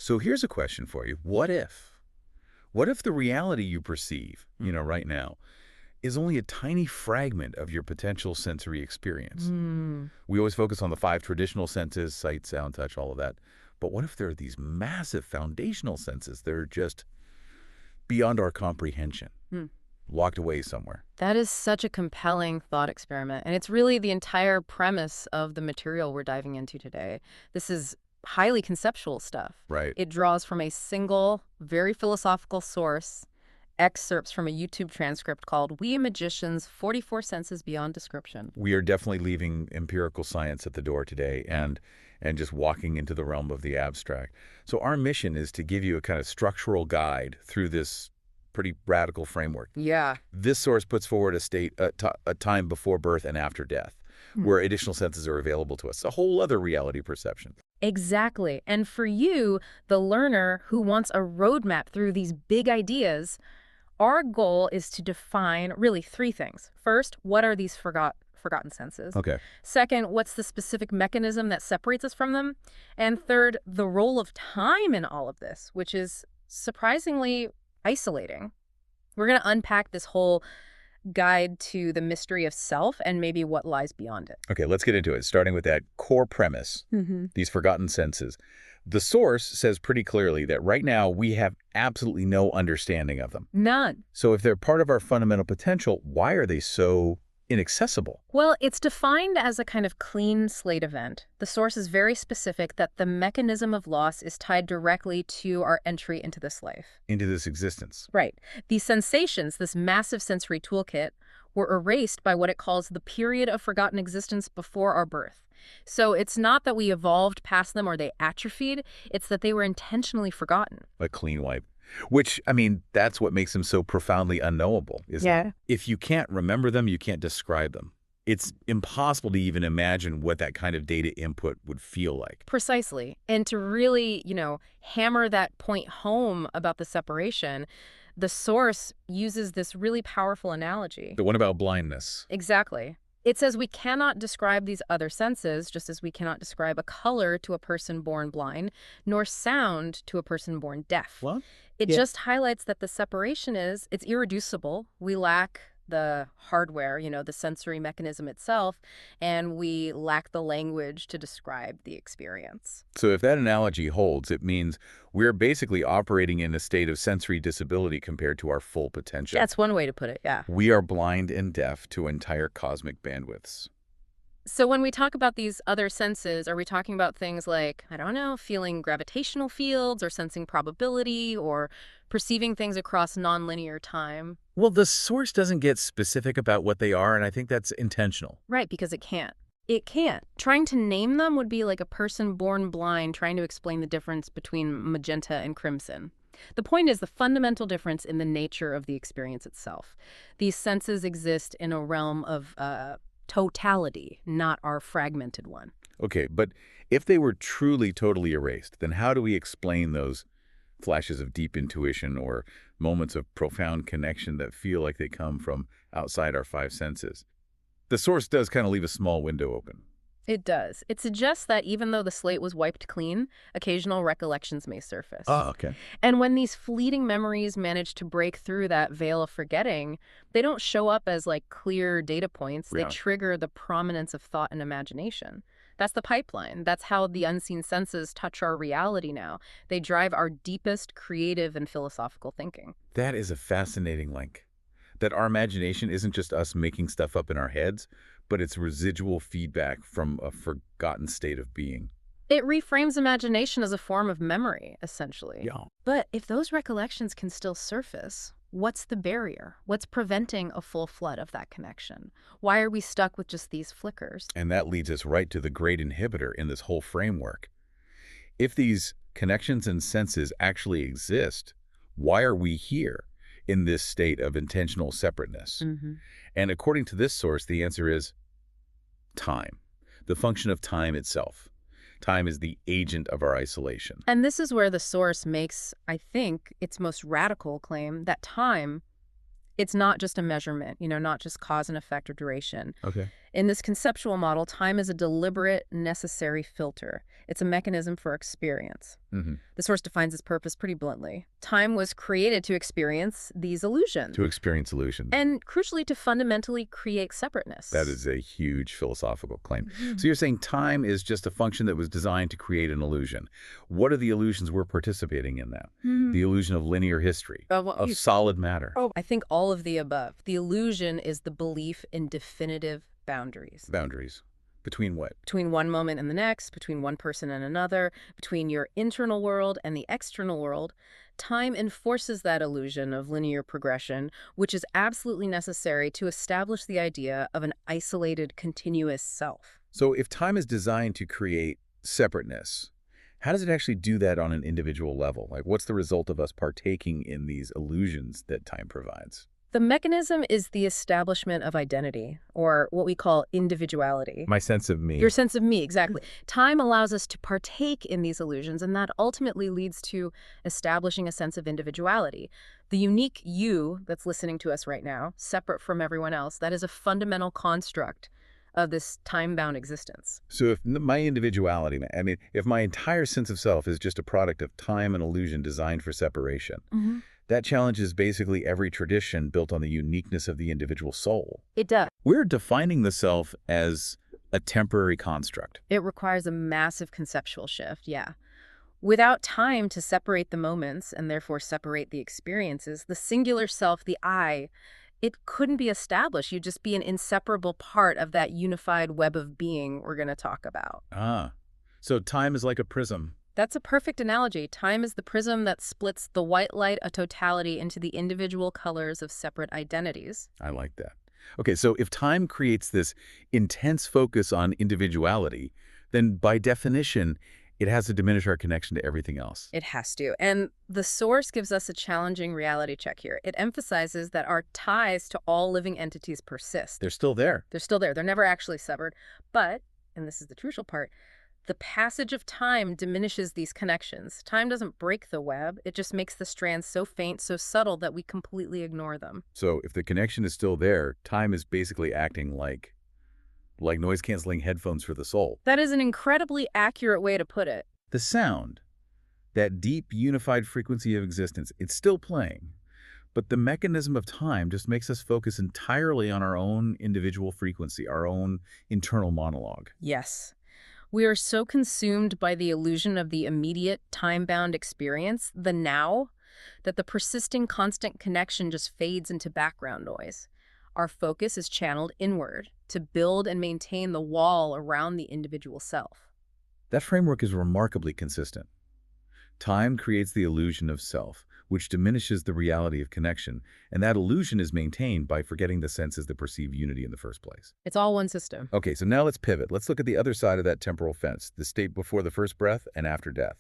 So here's a question for you. What if? What if the reality you perceive, right now, is only a tiny fragment of your potential sensory experience? We always focus on the five traditional senses, sight, sound, touch, all of that. But what if there are these massive foundational senses that are just beyond our comprehension, locked away somewhere? That is such a compelling thought experiment, and it's really the entire premise of the material we're diving into today. This is highly conceptual stuff. Right. It draws from a single, very philosophical source, excerpts from a YouTube transcript called We Magicians, 44 Senses Beyond Description. We are definitely leaving empirical science at the door today and just walking into the realm of the abstract. So our mission is to give you a kind of structural guide through this pretty radical framework. Yeah. This source puts forward a time before birth and after death, where additional senses are available to us. A whole other reality perception. Exactly. And for you, the learner who wants a roadmap through these big ideas, our goal is to define really three things. First, what are these forgotten senses? Okay. Second, what's the specific mechanism that separates us from them? And third, the role of time in all of this, which is surprisingly isolating. We're going to unpack this whole guide to the mystery of self and maybe what lies beyond it. Okay, let's get into it, starting with that core premise, these forgotten senses. The source says pretty clearly that right now we have absolutely no understanding of them. None. So if they're part of our fundamental potential, why are they so inaccessible? Well, it's defined as a kind of clean slate event. The source is very specific that the mechanism of loss is tied directly to our entry into this life. Into this existence. Right. These sensations, this massive sensory toolkit, were erased by what it calls the period of forgotten existence before our birth. So it's not that we evolved past them or they atrophied, it's that they were intentionally forgotten. A clean wipe. Which, that's what makes them so profoundly unknowable, isn't it? If you can't remember them, you can't describe them. It's impossible to even imagine what that kind of data input would feel like. Precisely. And to really, hammer that point home about the separation, the source uses this really powerful analogy. The one about blindness. Exactly. It says we cannot describe these other senses, just as we cannot describe a color to a person born blind, nor sound to a person born deaf. What? It just highlights that the separation it's irreducible. We lack the hardware, the sensory mechanism itself, and we lack the language to describe the experience. So if that analogy holds, it means we're basically operating in a state of sensory disability compared to our full potential. That's one way to put it, yeah. We are blind and deaf to entire cosmic bandwidths. So when we talk about these other senses, are we talking about things like, feeling gravitational fields or sensing probability or perceiving things across nonlinear time? Well, the source doesn't get specific about what they are, and I think that's intentional. Right, because it can't. It can't. Trying to name them would be like a person born blind trying to explain the difference between magenta and crimson. The point is the fundamental difference in the nature of the experience itself. These senses exist in a realm of totality, not our fragmented one. Okay, but if they were truly totally erased, then how do we explain those flashes of deep intuition or moments of profound connection that feel like they come from outside our five senses? The source does kind of leave a small window open. It does. It suggests that even though the slate was wiped clean, occasional recollections may surface. Oh, okay. And when these fleeting memories manage to break through that veil of forgetting, they don't show up as clear data points. Yeah. They trigger the prominence of thought and imagination. That's the pipeline. That's how the unseen senses touch our reality now. They drive our deepest creative and philosophical thinking. That is a fascinating link. That our imagination isn't just us making stuff up in our heads, but it's residual feedback from a forgotten state of being. It reframes imagination as a form of memory, essentially. Yeah. But if those recollections can still surface, what's the barrier? What's preventing a full flood of that connection? Why are we stuck with just these flickers? And that leads us right to the great inhibitor in this whole framework. If these connections and senses actually exist, why are we here in this state of intentional separateness? And according to this source, the answer is time, the function of time itself. Time is the agent of our isolation. And this is where the source makes, I think, its most radical claim that time, it's not just a measurement, not just cause and effect or duration. Okay. In this conceptual model, time is a deliberate, necessary filter. It's a mechanism for experience. The source defines its purpose pretty bluntly. Time was created to experience these illusions. To experience illusion. And crucially, to fundamentally create separateness. That is a huge philosophical claim. So you're saying time is just a function that was designed to create an illusion. What are the illusions we're participating in now? The illusion of linear history, of solid matter. I think all of the above. The illusion is the belief in definitive boundaries. Boundaries. Between what? Between one moment and the next, between one person and another, between your internal world and the external world. Time enforces that illusion of linear progression, which is absolutely necessary to establish the idea of an isolated, continuous self. So if time is designed to create separateness, how does it actually do that on an individual level? Like, what's the result of us partaking in these illusions that time provides? The mechanism is the establishment of identity, or what we call individuality. My sense of me. Your sense of me, exactly. Time allows us to partake in these illusions, and that ultimately leads to establishing a sense of individuality. The unique you that's listening to us right now, separate from everyone else, that is a fundamental construct of this time-bound existence. So if my individuality, I mean, if my entire sense of self is just a product of time and illusion designed for separation, that challenges basically every tradition built on the uniqueness of the individual soul. It does. We're defining the self as a temporary construct. It requires a massive conceptual shift, yeah. Without time to separate the moments and therefore separate the experiences, the singular self, the I, it couldn't be established. You'd just be an inseparable part of that unified web of being we're going to talk about. So time is like a prism. That's a perfect analogy. Time is the prism that splits the white light of totality into the individual colors of separate identities. I like that. Okay, so if time creates this intense focus on individuality, then by definition, it has to diminish our connection to everything else. It has to. And the source gives us a challenging reality check here. It emphasizes that our ties to all living entities persist. They're still there. They're still there. They're never actually severed. But, and this is the crucial part, the passage of time diminishes these connections. Time doesn't break the web. It just makes the strands so faint, so subtle that we completely ignore them. So if the connection is still there, time is basically acting like noise-canceling headphones for the soul. That is an incredibly accurate way to put it. The sound, that deep, unified frequency of existence, it's still playing. But the mechanism of time just makes us focus entirely on our own individual frequency, our own internal monologue. Yes. We are so consumed by the illusion of the immediate, time-bound experience, the now, that the persisting constant connection just fades into background noise. Our focus is channeled inward to build and maintain the wall around the individual self. That framework is remarkably consistent. Time creates the illusion of self, which diminishes the reality of connection, and that illusion is maintained by forgetting the senses that perceive unity in the first place. It's all one system. Okay, so now let's pivot. Let's look at the other side of that temporal fence, the state before the first breath and after death,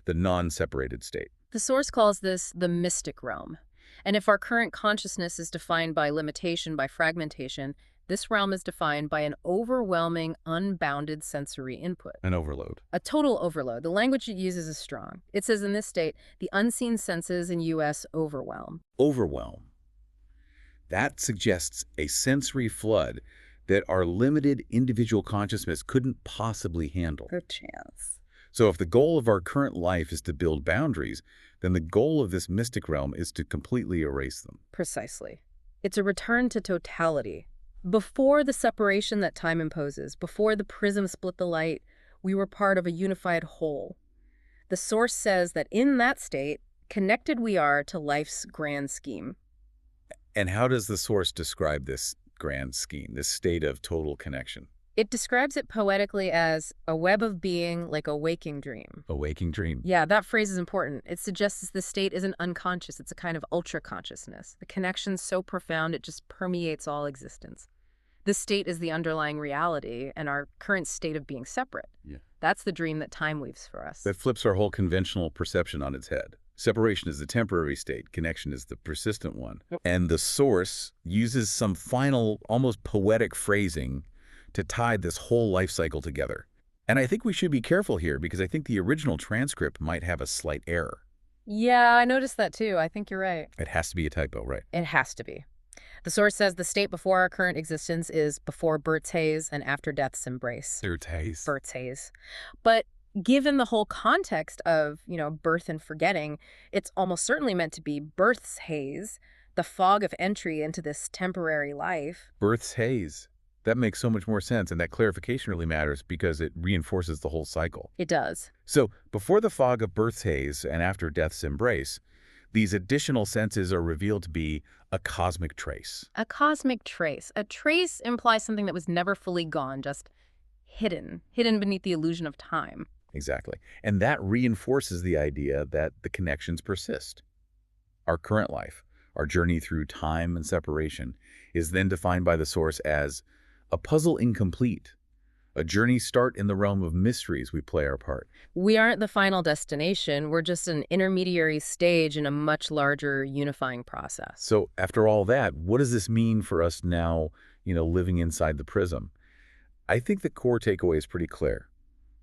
the non-separated state. The source calls this the mystic realm. And if our current consciousness is defined by limitation, by fragmentation, this realm is defined by an overwhelming, unbounded sensory input. An overload. A total overload. The language it uses is strong. It says in this state, the unseen senses in U.S. overwhelm. Overwhelm. That suggests a sensory flood that our limited individual consciousness couldn't possibly handle. Good chance. So if the goal of our current life is to build boundaries, then the goal of this mystic realm is to completely erase them. Precisely. It's a return to totality. Before the separation that time imposes, before the prism split the light, we were part of a unified whole. The source says that in that state, connected we are to life's grand scheme. And how does the source describe this grand scheme, this state of total connection? It describes it poetically as a web of being like a waking dream. A waking dream. Yeah, that phrase is important. It suggests the state isn't unconscious. It's a kind of ultra-consciousness. The connection's so profound, it just permeates all existence. This state is the underlying reality and our current state of being separate. Yeah. That's the dream that time weaves for us. That flips our whole conventional perception on its head. Separation is the temporary state. Connection is the persistent one. Yep. And the source uses some final, almost poetic phrasing to tie this whole life cycle together. And I think we should be careful here because I think the original transcript might have a slight error. Yeah, I noticed that too. I think you're right. It has to be a typo, right? It has to be. The source says the state before our current existence is before birth's haze and after death's embrace. Portrays. Birth's haze. But given the whole context of, birth and forgetting, it's almost certainly meant to be birth's haze, the fog of entry into this temporary life. Birth's haze. That makes so much more sense, and that clarification really matters because it reinforces the whole cycle. It does. So, before the fog of birth's haze and after death's embrace, these additional senses are revealed to be a cosmic trace. A cosmic trace. A trace implies something that was never fully gone, just hidden beneath the illusion of time. Exactly. And that reinforces the idea that the connections persist. Our current life, our journey through time and separation, is then defined by the source as a puzzle incomplete, a journey start in the realm of mysteries we play our part. We aren't the final destination. We're just an intermediary stage in a much larger unifying process. So after all that, what does this mean for us now, living inside the prism? I think the core takeaway is pretty clear.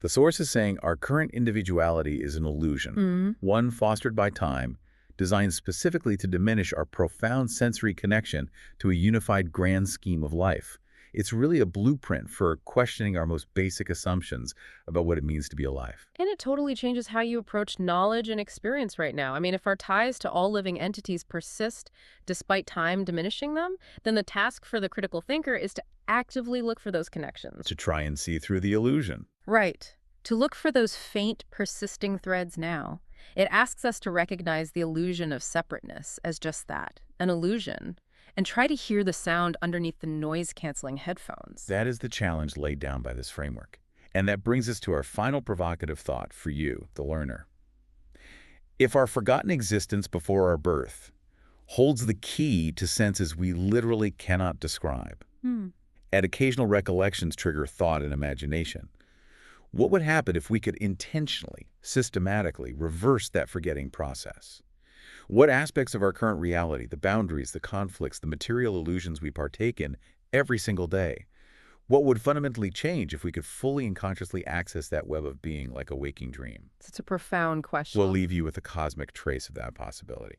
The source is saying our current individuality is an illusion, one fostered by time, designed specifically to diminish our profound sensory connection to a unified grand scheme of life. It's really a blueprint for questioning our most basic assumptions about what it means to be alive. And it totally changes how you approach knowledge and experience right now. I mean, if our ties to all living entities persist despite time diminishing them, then the task for the critical thinker is to actively look for those connections. To try and see through the illusion. Right. To look for those faint, persisting threads now. It asks us to recognize the illusion of separateness as just that, an illusion, and try to hear the sound underneath the noise-canceling headphones. That is the challenge laid down by this framework. And that brings us to our final provocative thought for you, the learner. If our forgotten existence before our birth holds the key to senses we literally cannot describe, and occasional recollections trigger thought and imagination, what would happen if we could intentionally, systematically reverse that forgetting process? What aspects of our current reality, the boundaries, the conflicts, the material illusions we partake in every single day, what would fundamentally change if we could fully and consciously access that web of being like a waking dream? It's a profound question. We'll leave you with a cosmic trace of that possibility.